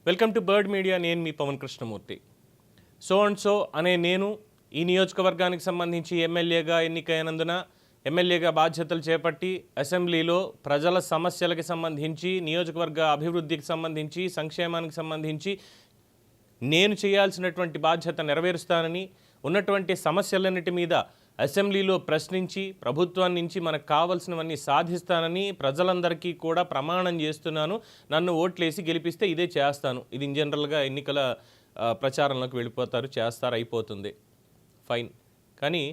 Welcome to bird media. నేను మీ Pavan Krishnamurthy. So and so అనే నేను ఈ నియోజకవర్గానికి సంబంధించి ఎమ్మెల్యేగా ఎన్నికైనందున ఎమ్మెల్యేగా బాధ్యతలు చేపట్టి అసెంబ్లీలో ప్రజల సమస్యలకు సంబంధించి, నియోజకవర్గ అభివృద్ధికి సంబంధించి, సంక్షేమానికి సంబంధించి నేను చేయాల్సినటువంటి బాధ్యత నెరవేరుస్తానని, ఉన్నటువంటి సమస్యలన్నిటి మీద అసెంబ్లీలో ప్రశ్నించి ప్రభుత్వాన్ని నుంచి మనకు కావాల్సినవన్నీ సాధిస్తానని ప్రజలందరికీ కూడా ప్రమాణం చేస్తున్నాను. నన్ను ఓట్లేసి గెలిపిస్తే ఇదే చేస్తాను. ఇది ఇన్ జనరల్గా ఎన్నికల ప్రచారంలోకి వెళ్ళిపోతారు, చేస్తారు, అయిపోతుంది, ఫైన్. కానీ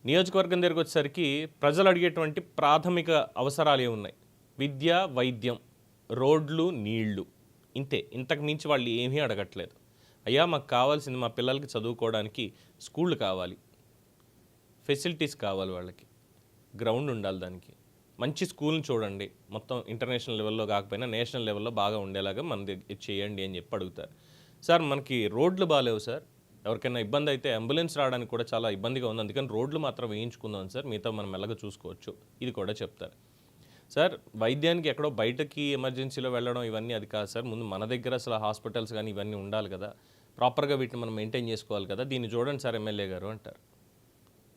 నియోజకవర్గం దగ్గరికి వచ్చేసరికి ప్రజలు అడిగేటువంటి ప్రాథమిక అవసరాలు ఏమున్నాయి? విద్య, వైద్యం, రోడ్లు, నీళ్లు, ఇంతే. ఇంతకు మించి వాళ్ళు ఏమీ అడగట్లేదు. అయ్యా మాకు కావాల్సింది మా పిల్లలకి చదువుకోవడానికి స్కూళ్ళు కావాలి, ఫెసిలిటీస్ కావాలి, వాళ్ళకి గ్రౌండ్ ఉండాలి, దానికి మంచి స్కూల్ని చూడండి, మొత్తం ఇంటర్నేషనల్ లెవెల్లో కాకపోయినా నేషనల్ లెవెల్లో బాగా ఉండేలాగా మన దగ్గర చేయండి అని చెప్పి అడుగుతారు. సార్ మనకి రోడ్లు బాగాలేవు సార్, ఎవరికైనా ఇబ్బంది అయితే అంబులెన్స్ రావడానికి కూడా చాలా ఇబ్బందిగా ఉంది, అందుకని రోడ్లు మాత్రం వేయించుకుందాం సార్, మిగతా మనం మెల్లగా చూసుకోవచ్చు, ఇది కూడా చెప్తారు. సార్ వైద్యానికి ఎక్కడో బయటకి ఎమర్జెన్సీలో వెళ్ళడం ఇవన్నీ అది కాదు సార్, ముందు మన దగ్గర అసలు హాస్పిటల్స్ కానీ ఇవన్నీ ఉండాలి కదా, ప్రాపర్గా వీటిని మనం మెయింటైన్ చేసుకోవాలి కదా, దీన్ని చూడండి సార్ ఎమ్మెల్యే గారు అంటారు.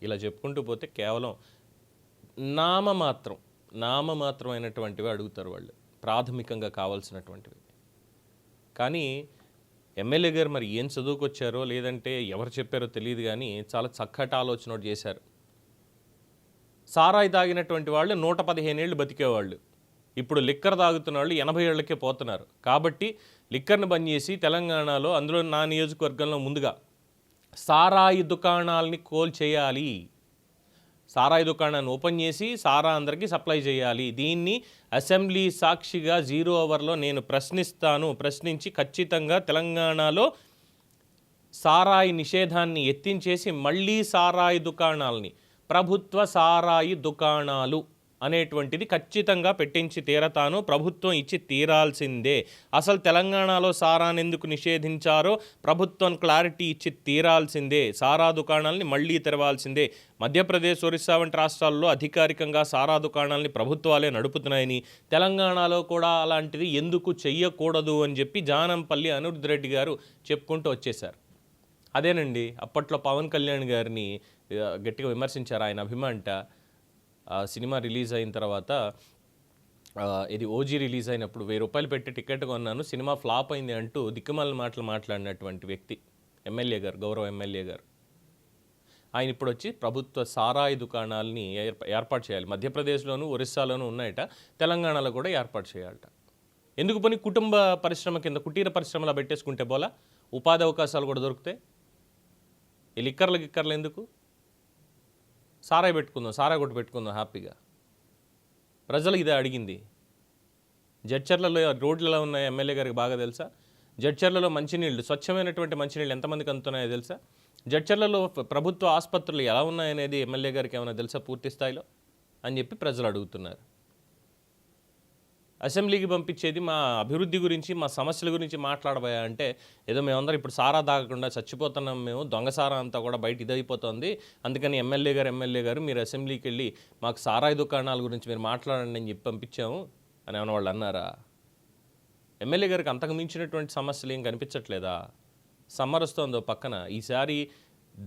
ఇలా చెప్పుకుంటూ పోతే కేవలం నామమాత్రమైనటువంటివి అడుగుతారు వాళ్ళు, ప్రాథమికంగా కావాల్సినటువంటివి. కానీ ఎమ్మెల్యే గారు మరి ఏం చదువుకొచ్చారో లేదంటే ఎవరు చెప్పారో తెలియదు, కానీ చాలా చక్కటి ఆలోచన చేశారు. సారాయి తాగినటువంటి వాళ్ళు 115 ఏళ్ళు బతికేవాళ్ళు, ఇప్పుడు లిక్కర్ తాగుతున్న వాళ్ళు 80 ఏళ్ళకే పోతున్నారు. కాబట్టి లిక్కర్ని బంద్ చేసి తెలంగాణలో, అందులో నా నియోజకవర్గంలో ముందుగా సారాయి దుకాణాలని చేయాలి, సారాయి దుకాణాన్ని ఓపెన్ చేసి సారా అందరికీ సప్లై చేయాలి. దీన్ని అసెంబ్లీ సాక్షిగా 0 అవర్లో నేను ప్రశ్నించి ఖచ్చితంగా తెలంగాణలో సారాయి నిషేధాన్ని ఎత్తించేసి మళ్ళీ సారాయి దుకాణాలని ప్రభుత్వ సారాయి దుకాణాలు అనేటువంటిది ఖచ్చితంగా పెట్టించి తీరతాను, ప్రభుత్వం ఇచ్చి తీరాల్సిందే. అసలు తెలంగాణలో సారాన్ని ఎందుకు నిషేధించారో ప్రభుత్వం క్లారిటీ ఇచ్చి తీరాల్సిందే, సారా దుకాణాలని మళ్ళీ తెరవాల్సిందే. మధ్యప్రదేశ్, ఒరిస్సా వంటి రాష్ట్రాల్లో అధికారికంగా సారా దుకాణాలని ప్రభుత్వాలే నడుపుతున్నాయని, తెలంగాణలో కూడా అలాంటిది ఎందుకు చెయ్యకూడదు అని చెప్పి జానంపల్లి అనిరుద్ధ్ రెడ్డి గారు చెప్పుకుంటూ వచ్చేశారు. అదేనండి అప్పట్లో పవన్ కళ్యాణ్ గారిని గట్టిగా విమర్శించారు. ఆయన అభిమాంట సినిమా రిలీజ్ అయిన తర్వాత, ఇది ఓజీ రిలీజ్ అయినప్పుడు 1000 రూపాయలు పెట్టి టికెట్ కొన్నాను, సినిమా ఫ్లాప్ అయింది అంటూ దిక్కుమాల మాటలు మాట్లాడినటువంటి వ్యక్తి ఎమ్మెల్యే గారు, గౌరవ ఎమ్మెల్యే గారు. ఆయన ఇప్పుడు వచ్చి ప్రభుత్వ సారాయి దుకాణాలని ఏర్పాటు చేయాలి, మధ్యప్రదేశ్లోను ఒరిస్సాలోనూ ఉన్నాయట, తెలంగాణలో కూడా ఏర్పాటు చేయాలట. ఎందుకు పని కుటుంబ పరిశ్రమ కింద కుటీర పరిశ్రమలా పెట్టేసుకుంటే పోలా, ఉపాధి అవకాశాలు కూడా దొరుకుతాయి. ఈ గిక్కర్లు ఎందుకు? సారాయి పెట్టుకుందాం, సారాయి కొట్టు పెట్టుకుందాం హ్యాపీగా. ప్రజలు ఇదే అడిగింది. జడ్చర్లలో రోడ్లు ఎలా ఉన్నాయో ఎమ్మెల్యే గారికి బాగా తెలుసా? జడ్చర్లలో మంచినీళ్ళు, స్వచ్ఛమైనటువంటి మంచినీళ్ళు ఎంతమందికి అందుతున్నాయో తెలుసా? జడ్చర్లలో ప్రభుత్వ ఆసుపత్రులు ఎలా ఉన్నాయనేది ఎమ్మెల్యే గారికి ఏమైనా తెలుసా పూర్తి స్థాయిలో అని చెప్పి ప్రజలు అడుగుతున్నారు. అసెంబ్లీకి పంపించేది మా అభివృద్ధి గురించి, మా సమస్యల గురించి మాట్లాడబోయా అంటే, ఏదో మేమందరం ఇప్పుడు సారా తాగకుండా చచ్చిపోతున్నాం, మేము దొంగ సారా అంతా కూడా బయట ఇదైపోతుంది, అందుకని ఎమ్మెల్యే గారు మీరు అసెంబ్లీకి వెళ్ళి మాకు సారాయి దుకాణాల గురించి మీరు మాట్లాడండి అని చెప్పి పంపించాము అని ఏమైనా వాళ్ళు అన్నారా? ఎమ్మెల్యే గారికి అంతకు మించినటువంటి సమస్యలు ఏం కనిపించట్లేదా? సమ్మర్ వస్తుందో పక్కన, ఈసారి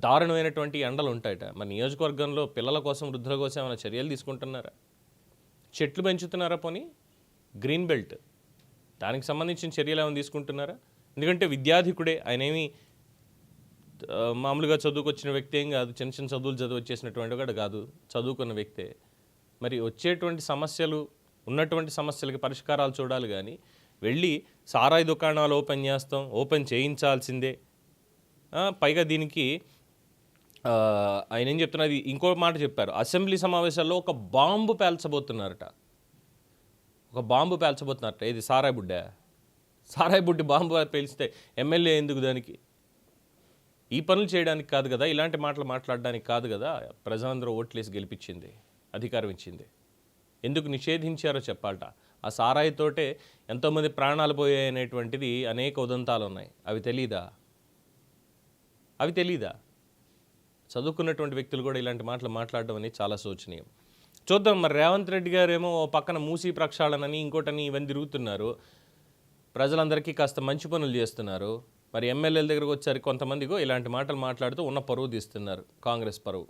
దారుణమైనటువంటి ఎండలు ఉంటాయట. మన నియోజకవర్గంలో పిల్లల కోసం, వృద్ధుల కోసం ఏమైనా చర్యలు తీసుకుంటున్నారా? చెట్లు పెంచుతున్నారా? పోనీ గ్రీన్ బెల్ట్, దానికి సంబంధించిన చర్యలు ఏమైనా తీసుకుంటున్నారా? ఎందుకంటే విద్యాధికుడే ఆయన, ఏమి మామూలుగా చదువుకొచ్చిన వ్యక్తి ఏం కాదు, చిన్న చిన్న చదువులు వచ్చేసినటువంటి కూడా కాదు, చదువుకున్న వ్యక్తే. మరి వచ్చేటువంటి సమస్యలు, ఉన్నటువంటి సమస్యలకి పరిష్కారాలు చూడాలి, కానీ వెళ్ళి సారాయి దుకాణాలు ఓపెన్ చేయించాల్సిందే. పైగా దీనికి ఆయన ఏం చెప్తున్నది, ఇంకో మాట చెప్పారు, అసెంబ్లీ సమావేశాల్లో ఒక బాంబు పేల్చబోతున్నారట. ఇది సారాయి బుడ్డి బాంబు పేల్చితే ఎమ్మెల్యే ఎందుకు? దానికి ఈ పనులు చేయడానికి కాదు కదా, ఇలాంటి మాటలు మాట్లాడడానికి కాదు కదా ప్రజలందరూ ఓట్లేసి గెలిపించింది, అధికారం ఇచ్చింది. ఎందుకు నిషేధించారో చెప్పాలట. ఆ సారాయితోటే ఎంతోమంది ప్రాణాలు పోయాయి అనేటువంటిది అనేక ఉదంతాలు ఉన్నాయి, అవి తెలీదా? చదువుకున్నటువంటి వ్యక్తులు కూడా ఇలాంటి మాటలు మాట్లాడడం అనేది చాలా శోచనీయం. చూద్దాం. మరి రేవంత్ రెడ్డి గారు ఏమో పక్కన మూసీ ప్రక్షాళనని ఇంకోటని ఇవన్నీ తిరుగుతున్నారు. ప్రజలందరికీ కాస్త మంచి పనులు చేస్తున్నారు. మరి ఎమ్మెల్యేల దగ్గరకు వచ్చేసరికి కొంతమందిగో ఇలాంటి మాటలు మాట్లాడుతూ ఉన్న పరువు తీస్తున్నారు, కాంగ్రెస్ పరువు.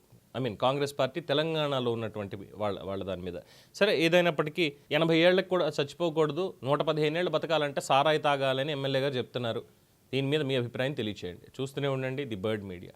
కాంగ్రెస్ పార్టీ తెలంగాణలో ఉన్నటువంటి వాళ్ళ దాని మీద. సరే, ఏదైనప్పటికీ 80 ఏళ్ళకి కూడా చచ్చిపోకూడదు, 115 ఏళ్ళు బతకాలంటే సారాయి తాగాలని ఎమ్మెల్యే గారు చెప్తున్నారు. దీని మీద మీ అభిప్రాయం తెలియచేయండి. చూస్తూనే ఉండండి ది బర్డ్ మీడియా.